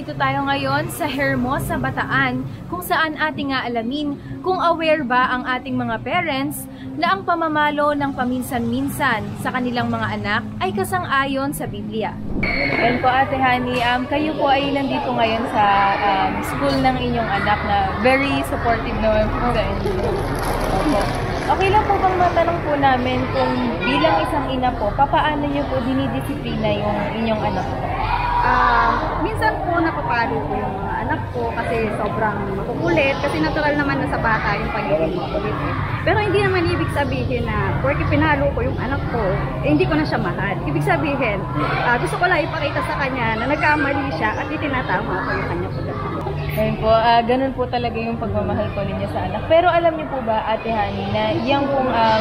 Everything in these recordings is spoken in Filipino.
nandito tayo ngayon sa Hermosa, Bataan, kung saan ating alamin kung aware ba ang ating mga parents na ang pamamalo ng paminsan-minsan sa kanilang mga anak ay kasang-ayon sa Biblia. And po Ate Honey, kayo po ay nandito ngayon sa school ng inyong anak na very supportive naman po sa inyo. Opo. Okay lang po bang matanong po namin kung bilang isang ina po, papaano niyo po dinidisiplina yung inyong anak po? Minsan po napapalo ko yung mga anak ko kasi sobrang makukulit, kasi natural naman na sa bata yung pagiging makukulit. Pero hindi naman ibig sabihin na porque pinalo ko yung anak ko, hindi ko na siya mahal. Ibig sabihin, gusto ko lang ipakita sa kanya na nagkamali siya at itinatama ko yung kanya po. Ayun po, ganun po talaga yung pagmamahal po ninyo sa anak. Pero alam niyo po ba, Ate Honey, na yung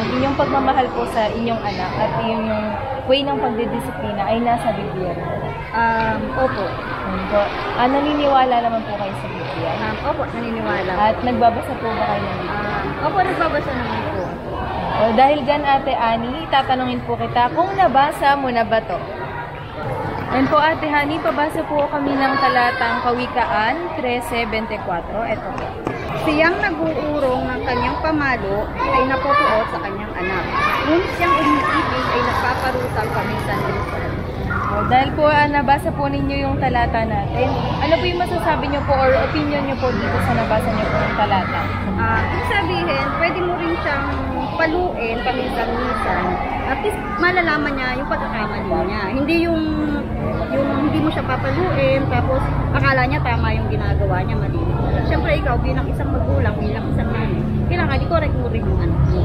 inyong pagmamahal po sa inyong anak at yung way ng pagdidisiplina ay nasa Biblia? Opo. Po. Naniniwala naman po kayo sa Biblia? Opo, naniniwala. At nagbabasa po ba kayo ng Biblia? Opo, nagbabasa naman po. Dahil dyan, Ate Annie, tatanungin po kita kung nabasa mo na ba to? And po Ate Honey, pabasa po kami ng talatang Kawikaan 13:24. Ito po. Siyang nag-uurong ng kanyang pamalo ay napupuot sa kanyang anak. Ngunit siyang umiibig ay nagpaparusang paminsan-minsan. Dahil po nabasa po ninyo yung talata natin, ano po yung masasabi nyo po or opinion nyo po dito sa nabasa nyo po yung talata? Ibig sabihin, pwede mo rin siyang paluin paminsan-minsan. At least malalaman niya yung pagkakamali niya. Hindi yung hindi mo siya papaluin, tapos akala niya tama yung ginagawa niya, mali. Siyempre ikaw bilang isang magulang, bilang isang nanay, kailangan i-correct mo rin yung anak mo.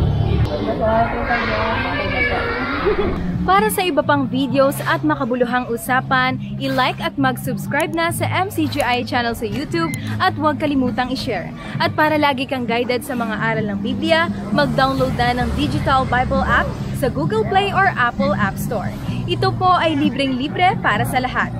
Para sa iba pang videos at makabuluhang usapan, i-like at mag-subscribe na sa MCGI channel sa YouTube at huwag kalimutang i-share. At para lagi kang guided sa mga aral ng Biblia, mag-download na ng Digital Bible app sa Google Play or Apple App Store. Ito po ay libreng-libre para sa lahat.